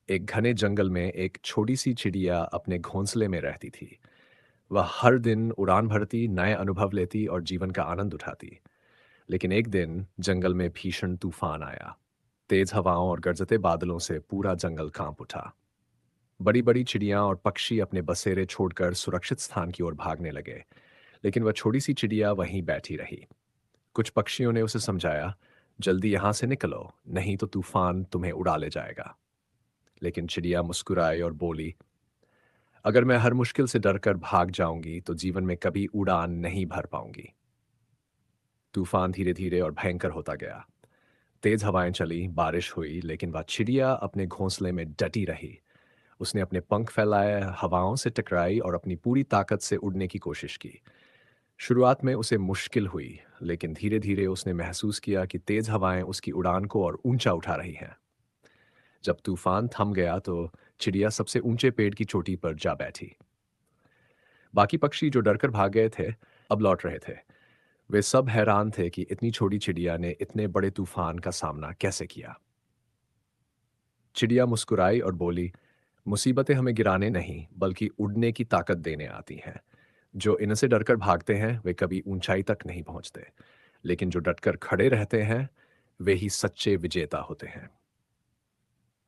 एक घने जंगल में एक छोटी सी चिड़िया अपने घोंसले में रहती थी। वह हर दिन उड़ान भरती, नए अनुभव लेती और जीवन का आनंद उठाती। लेकिन एक दिन जंगल में भीषण तूफान आया। तेज हवाओं और गरजते बादलों से पूरा जंगल कांप उठा। बड़ी बड़ी चिड़ियां और पक्षी अपने बसेरे छोड़कर सुरक्षित स्थान की ओर भागने लगे। लेकिन वह छोटी सी चिड़िया वहीं बैठी रही। कुछ पक्षियों ने उसे समझाया, जल्दी यहां से निकलो, नहीं तो तूफान तुम्हें उड़ा ले जाएगा। लेकिन चिड़िया मुस्कुराई और बोली, अगर मैं हर मुश्किल से डरकर भाग जाऊंगी तो जीवन में कभी उड़ान नहीं भर पाऊंगी। तूफान धीरे धीरे और भयंकर होता गया। तेज हवाएं चली, बारिश हुई, लेकिन वह चिड़िया अपने घोंसले में डटी रही। उसने अपने पंख फैलाए, हवाओं से टकराई और अपनी पूरी ताकत से उड़ने की कोशिश की। शुरुआत में उसे मुश्किल हुई, लेकिन धीरे धीरे उसने महसूस किया कि तेज हवाएं उसकी उड़ान को और ऊंचा उठा रही हैं। जब तूफान थम गया तो चिड़िया सबसे ऊंचे पेड़ की चोटी पर जा बैठी। बाकी पक्षी जो डरकर भाग गए थे, अब लौट रहे थे। वे सब हैरान थे कि इतनी छोटी चिड़िया ने इतने बड़े तूफान का सामना कैसे किया। चिड़िया मुस्कुराई और बोली, मुसीबतें हमें गिराने नहीं बल्कि उड़ने की ताकत देने आती हैं। जो इनसे डरकर भागते हैं वे कभी ऊंचाई तक नहीं पहुंचते, लेकिन जो डटकर खड़े रहते हैं वे ही सच्चे विजेता होते हैं।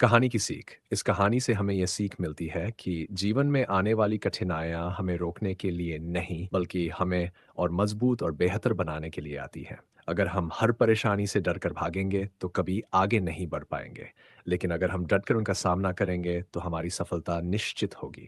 कहानी की सीख। इस कहानी से हमें यह सीख मिलती है कि जीवन में आने वाली कठिनाइयां हमें रोकने के लिए नहीं बल्कि हमें और मजबूत और बेहतर बनाने के लिए आती हैं। अगर हम हर परेशानी से डरकर भागेंगे तो कभी आगे नहीं बढ़ पाएंगे, लेकिन अगर हम डटकर उनका सामना करेंगे तो हमारी सफलता निश्चित होगी।